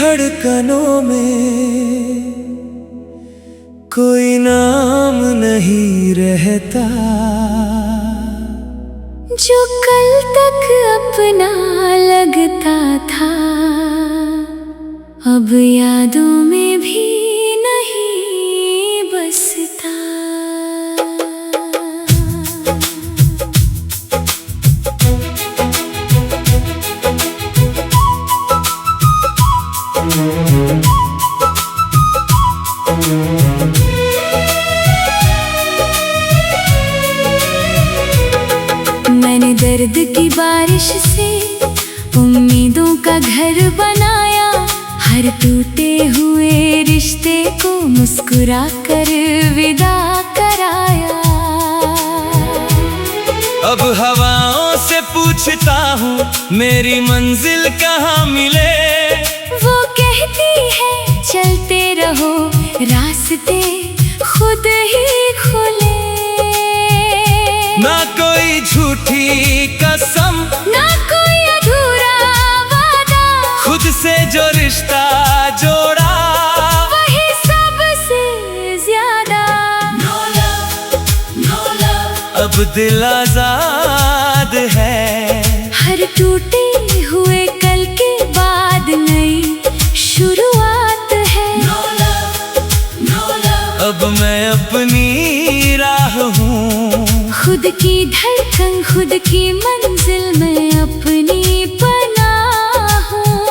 धड़कनों में कोई नाम नहीं रहता, जो कल तक अपना लगता था अब यादों में भी नहीं बसता। मैंने दर्द की बारिश से उम्मीदों का घर बनाया, हर टूटे हुए रिश्ते को मुस्कुरा कर विदा कराया। अब हवाओं से पूछता हूँ मेरी मंजिल कहाँ मिले, वो कहती है चलते रहो रास्ते खुद ही खुले। ना कोई झूठी कसम, ना कोई अधूरा वादा, खुद से जो रिश्ता जोड़ा वही सबसे ज्यादा। No love, no love, अब दिल आजाद है। हर टूटे हुए कल के बाद नई शुरुआत है। No love, no love, अब मैं अपनी राह हूँ, खुद की धड़कन खुद की मंजिल में अपनी पनाह हूँ।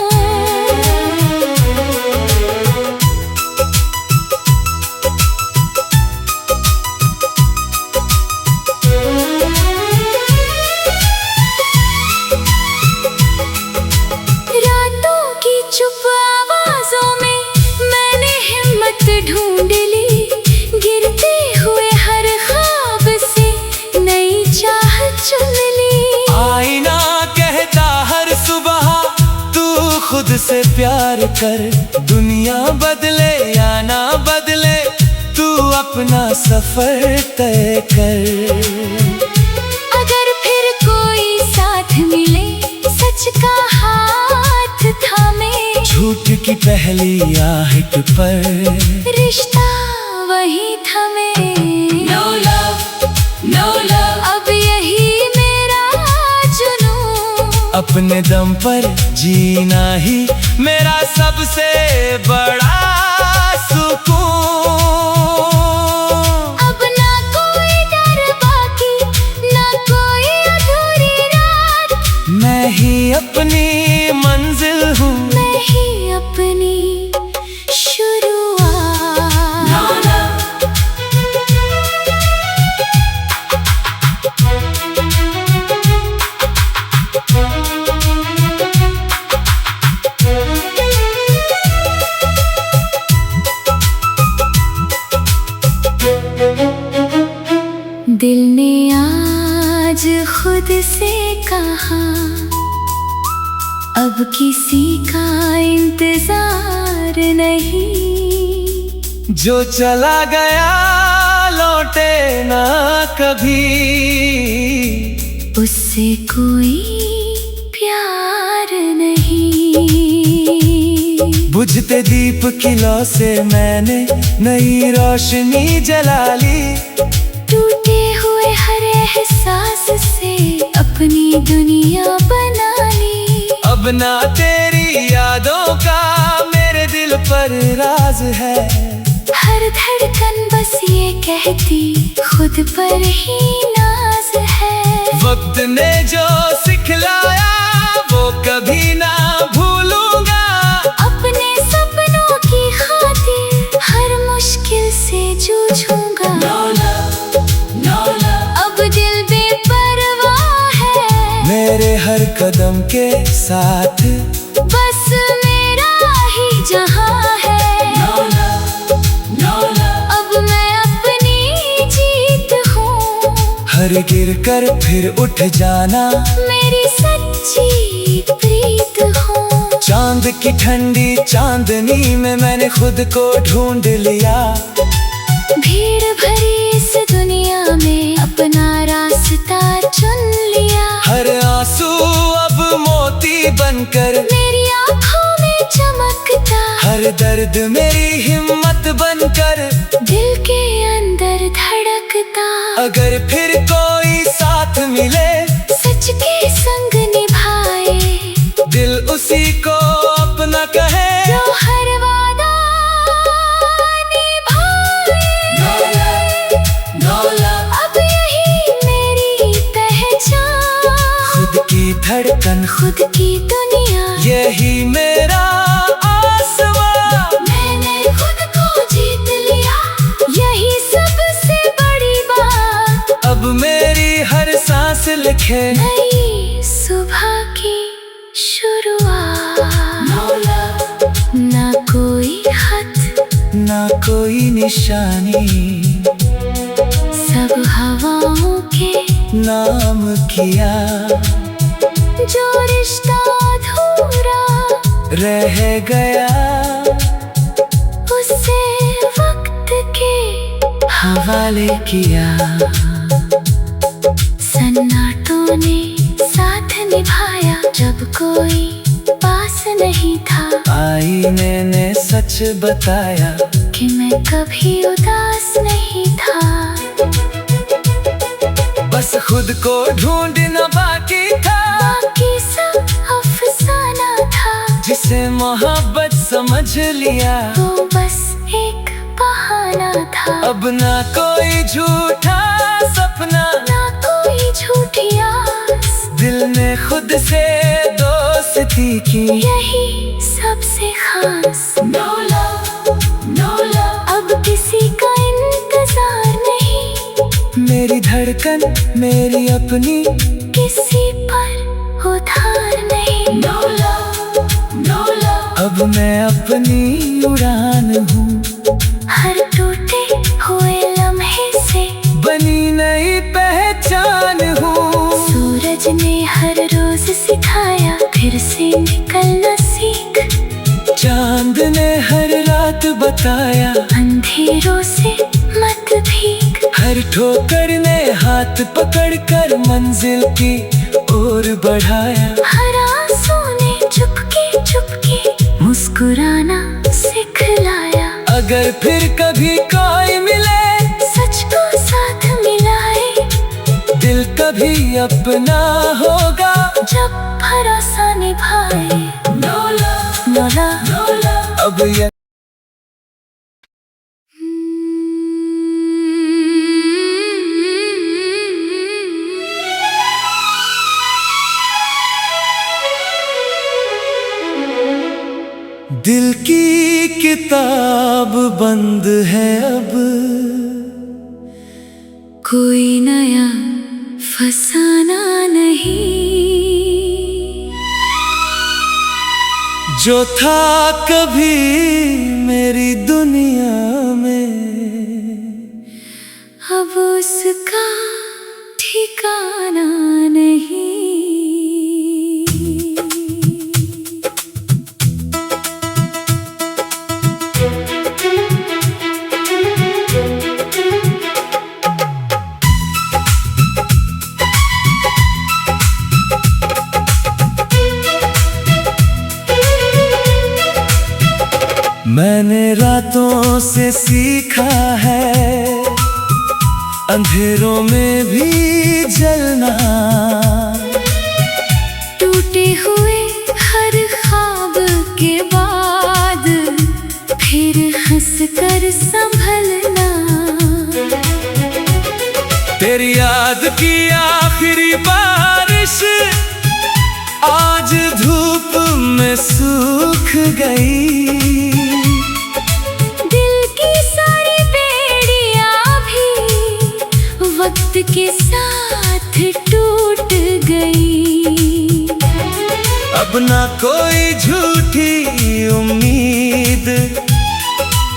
रातों की चुप आवाजों में मैंने हिम्मत ढूंढ ली, गिरते हुए हर ख्वाब से नई चाह चुन ली। आईना कहता हर सुबह तू खुद से प्यार कर, दुनिया बदले या ना बदले तू अपना सफर तय कर। अगर फिर कोई साथ मिले सच का हाथ थामे, झूठ की पहली आहट पर रिश्ता वही थमे। No love, no love, अब यही मेरा जुनून, अपने दम पर जीना ही मेरा सबसे बड़ा सुकून। अब ना कोई डर बाकी, ना कोई अधूरी रात, मैं ही अपनी मंजिल हूँ, मैं ही अपनी शुरुआत। दिल ने आज खुद से कहा अब किसी का इंतजार नहीं, जो चला गया लौटे ना कभी, उससे कोई प्यार नहीं। बुझते दीप की लौ से मैंने नई रोशनी जला ली, टूटे हुए हर एहसास से अपनी दुनिया बना ली। अब ना तेरी यादों का मेरे दिल पर राज है, हर धड़कन बस ये कहती खुद पर ही नाज है। वक्त ने जो सिखलाया वो कभी ना भूलूंगा, अपने सपनों की खातिर हर मुश्किल से जूझूंगा। No love, no love, अब दिल बेपरवाह है मेरे हर कदम के साथ, बस मेरा ही जहां है। No love, no love, अब मैं अपनी जीत हूँ, हर गिर कर फिर उठ जाना मेरी सच्ची प्रीत हूँ। चांद की ठंडी चांदनी में मैंने खुद को ढूंढ लिया, भीड़ भरी इस दुनिया में अपना रास्ता चुन लिया। हर आंसू अब मोती बनकर मेरी आँखों में चमकता हर दर्द मेरी हिम्मत बनकर दिल के अंदर धड़कता। अगर फिर कोई साथ मिले सच के संग निभाए, दिल उसी को अपना कहे, जो हर वादा निभाए। अब यही मेरी पहचान, खुद की धड़कन, खुद की दुनिया, यही मेरा आसमां। मैंने खुद को जीत लिया, यही सबसे बड़ी बात। अब मेरी हर सांस लिखे नई सुबह की शुरुआत। ना कोई खत, ना कोई निशानी, सब हवाओं के नाम किया। जो रिश्ता अधूरा रह गया, उसे वक्त के हवाले किया। सन्नाटों ने साथ निभाया, जब कोई पास नहीं था। आईने ने सच बताया कि मैं कभी उदास नहीं था। बस खुद को ढूंढना बाकी था, बाकी सब अफसाना था। जिसे मोहब्बत समझ लिया, वो बस एक बहाना था। अब ना कोई झूठा सपना, ना कोई झूठी आस, दिल ने खुद से दोस्ती की, यही सबसे खास। No love, no love, अब किसी का इंतजार नहीं। मेरी धड़कन मेरी अपनी, किसी पर उधार नहीं। No love, no love, अब मैं अपनी उड़ान हूँ। हर टूटे हुए लम्हे से बनी नई पहचान हूँ। सूरज ने हर रोज सिखाया, फिर से निकलना सीख। चांद ने हर रात बताया, अंधेरों से मत भीग। हर ठोकर ने हाथ पकड़कर मंजिल की ओर बढ़ाया। हर आंसू ने चुपके चुपके मुस्कुराना सिखलाया। अगर फिर कभी कोई मिले, सच को साथ मिलाए, दिल कभी अपना होगा, जब भरोसा निभाए। नोला नोला नोला, अब ये दिल की किताब बंद है अब, कोई नया फसाना नहीं। जो था कभी मेरी दुनिया में, अब उसका ठिकाना नहीं। मैंने रातों से सीखा है, अंधेरों में भी जलना। टूटे हुए हर ख्वाब के बाद फिर हंस कर संभलना। तेरी याद की आखिरी बारिश आज धूप में सूख गई। दिल की सारी बेड़ियां भी वक्त के साथ टूट गई। अब ना कोई झूठी उम्मीद,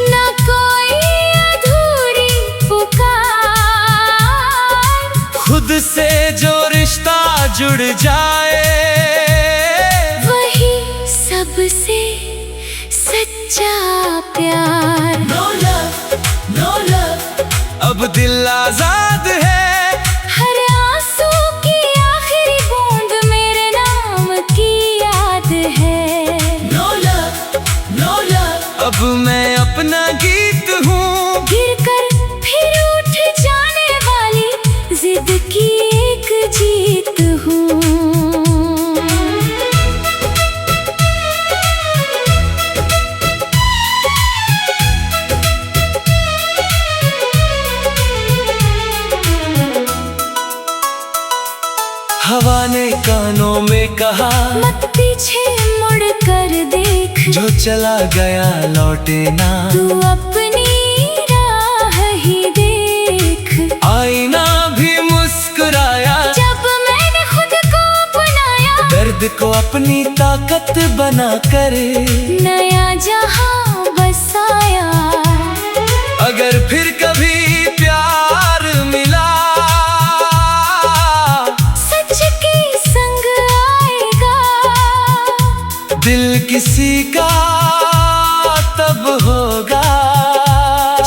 ना कोई अधूरी पुकार। खुद से जो रिश्ता जुड़ जाए, वही सबसे सच्चा प्यार। No love, no love, अब दिल आजाद है। हर आंसू की आखिरी बूंद मेरे नाम की याद है। No love, no love, अब मैं अपना गीत हूँ। गिरकर फिर उठ जाने वाली जिद की एक जीत हूँ। हवा ने कानों में कहा मत पीछे मुड़ कर देख, जो चला गया लौटे ना। तू अपनी राह ही देख। आईना भी मुस्कुराया जब मैंने खुद को अपनाया, दर्द को अपनी ताकत बना कर नया जहां बसाया। अगर फिर कभी प्यार मिला, सच के संग आएगा। दिल किसी का तब होगा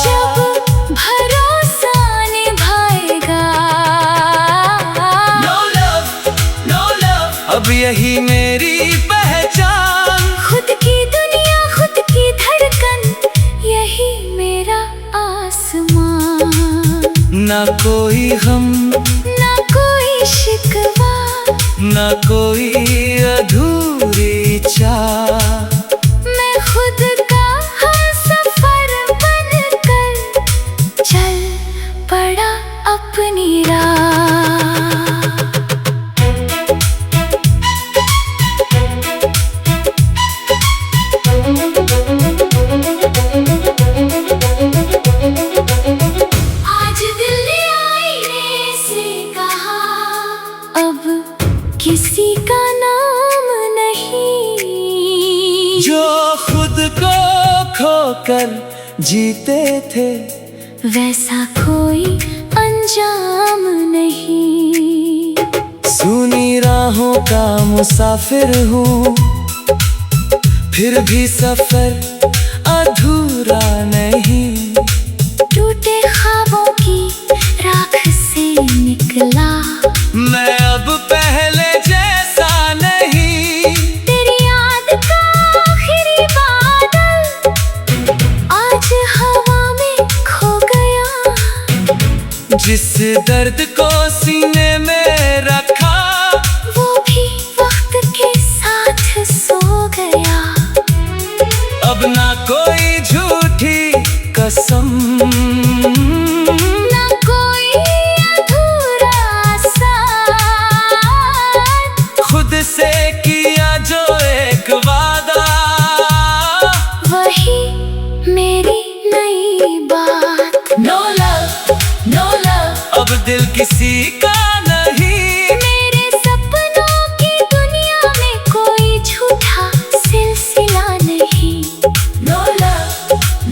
जब भरोसा निभाएगा। No love, no love, अब यही मेरी पहचान। खुद की दुनिया, खुद की धड़कन, यही मेरा आसमां। ना कोई गम, ना कोई शिकवा, ना कोई अधूरी चाह। मैं खुद का हमसफर बनकर चल पड़ा अपनी राह। आज दिल ने आईने से कहा, अब किसी का नाम नहीं। जो खुद को खोकर जीते थे, वैसा कोई अंजाम नहीं। सुनी राहों का मुसाफिर हूँ, फिर भी सफर अधूरा नहीं। टूटे ख्वाबों की राख से निकला, मैं अब पहले जैसा नहीं। तेरी याद का आखिरी बादल आज हवा में खो गया। जिस दर्द को सीने में रखा, वो भी वक्त के साथ सो गया। अब ना कोई झूठी कसम, ना कोई अधूरा साथ। खुद से किया जो एक वादा, वही मेरी नई बात। No love, no love, अब दिल किसी का नहीं। मेरे सपनों की दुनिया में कोई झूठा सिलसिला नहीं। No love,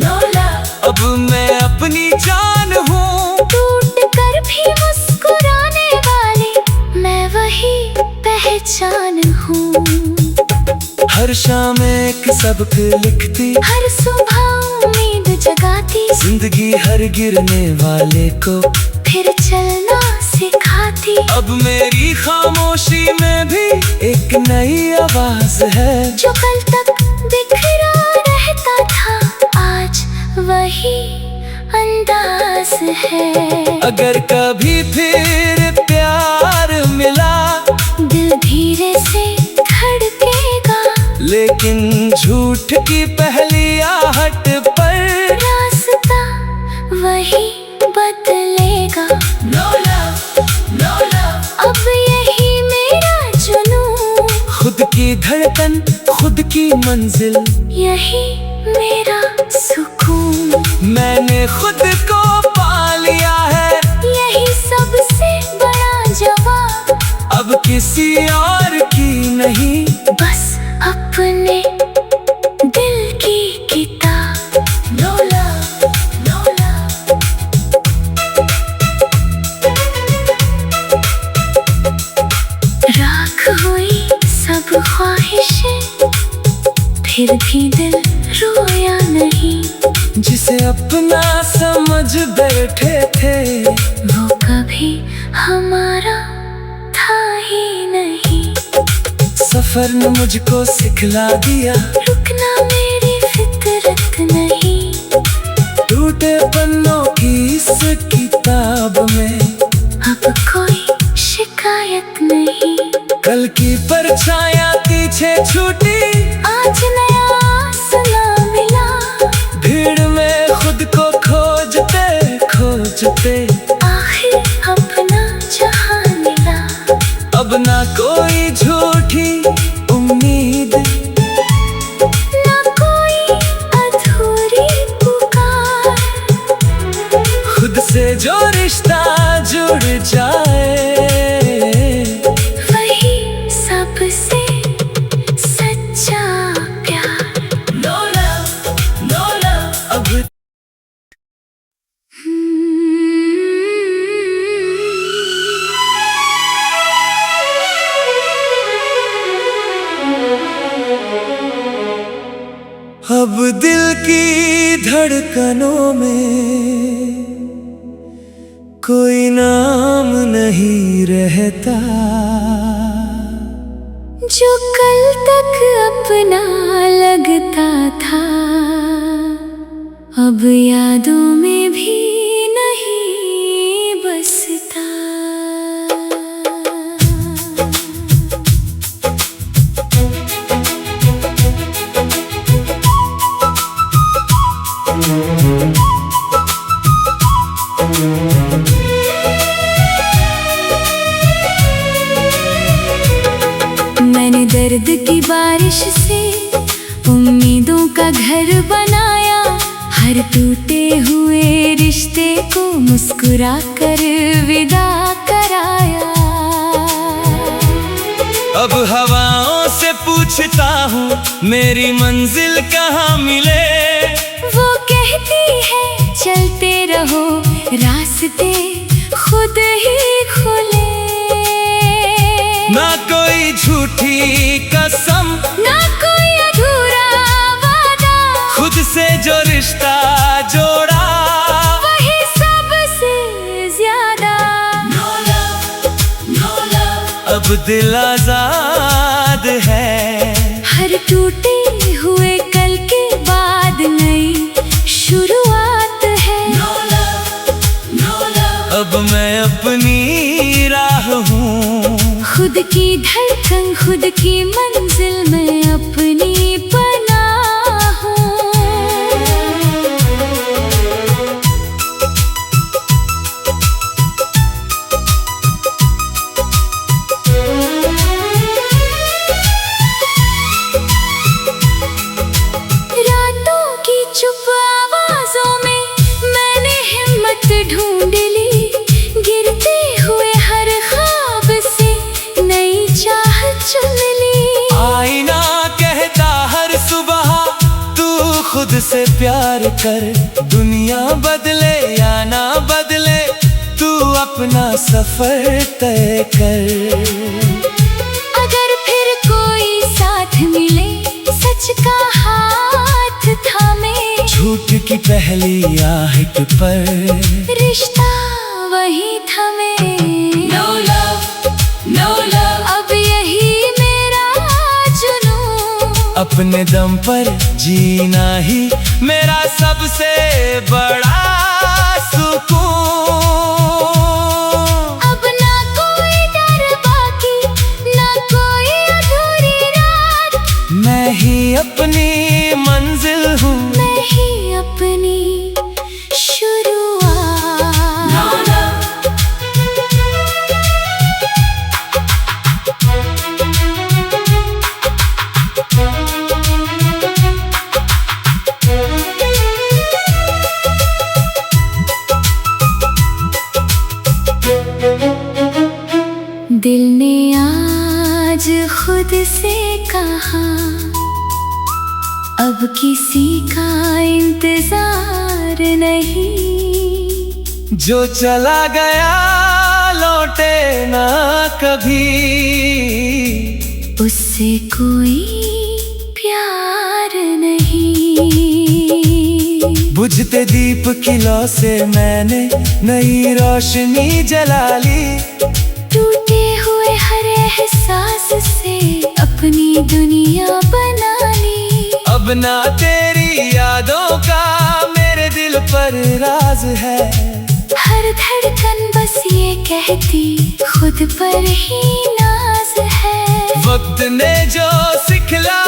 no love, अब मैं अपनी जान हूँ। टूट कर भी मुस्कुराने वाली मैं वही पहचान हूँ। हर शाम एक सबक लिखती, हर सुबह उम्मीद जगाती, जिंदगी हर गिरने वाले को फिर चलना सिखाती। अब मेरी खामोशी में भी एक नई आवाज है। जो कल तक बिखरा रहता था, आज वही अंदाज है। अगर कभी फिर प्यार मिला, दिल धीरे से धड़केगा, लेकिन झूठ की पहली आहट पर रास्ता वही बदलेगा। No love, no love, अब यही मेरा जुनून, खुद की धड़कन, खुद की मंजिल, यही मेरा सुकून। मैंने खुद को पा लिया है, यही सबसे बड़ा जवाब। अब किसी और की नहीं, बस अपने दिल की किताब। No love, no love, राख हुई सब ख्वाहिशें, फिर भी दिल रोया नहीं। जिसे अपना समझ बैठे थे, वो कभी हमारा था ही नहीं। सफर ने मुझको सिखला दिया, रुकना मेरी फितरत सोचते आखिर अपना जहां मिला। अब ना कोई झूठी उम्मीद, ना कोई अधूरी पुकार। खुद से जो रिश्ता जुड़ जाए वही सबसे सच्चा प्यार। No love, no love, अब अब दिल की धड़कनों में कोई नाम नहीं रहता। जो कल तक अपना लगता था अब यादों में भी नहीं बसता। मैंने दर्द की बारिश से उम्मीदों का घर बनाया। हर टूटे हुए रिश्ते को मुस्कुरा कर विदा कराया। अब हवाओं से पूछता हूँ मेरी मंजिल कहाँ मिले। वो कहती है चलते रहो रास्ते खुद ही खुले। ना कोई झूठी कसम, ना कोई अधूरा वादा। खुद से जो रिश्ता जोड़ा वही सबसे ज्यादा। No love, no love, अब दिल आजाद है। हर टूटे हुए कल के बाद नई शुरुआत है। No love, no love, अब मैं अपनी राह हूँ। खुद की धड़कन खुद की मंजिल में अपनी पनाह हूँ। रातों की चुप आवाजों में मैंने हिम्मत ढूंढ ली। गिरते हुए हर ख्वाब से नई चाहत चुन ली। आईना कहता हर सुबह तू खुद से प्यार कर। दुनिया बदले या ना बदले तू अपना सफर तय कर। अगर फिर कोई साथ मिले सच का हाथ थामे। झूठ की पहली आहट पर रिश्ता वही थमे। No love, no love, अब यही मेरा जुनून। अपने दम पर जीना ही मेरा सबसे बड़ा सुकून। अब ना कोई डर बाकी ना कोई अधूरी रात। मैं ही अपनी मंजिल हूँ। मैं ही अपनी शुरुआत। दिल ने आज खुद से कहा अब किसी का इंतजार नहीं। जो चला गया लौटे ना कभी, उससे कोई प्यार नहीं। बुझते दीप की लौ से मैंने नई रोशनी जला ली। टूटे हुए हर एहसास से अपनी दुनिया बना ली। अब ना तेरी यादों का मेरे दिल पर राज है। हर धड़कन बस ये कहती खुद पर ही नाज है। वक्त ने जो सिखला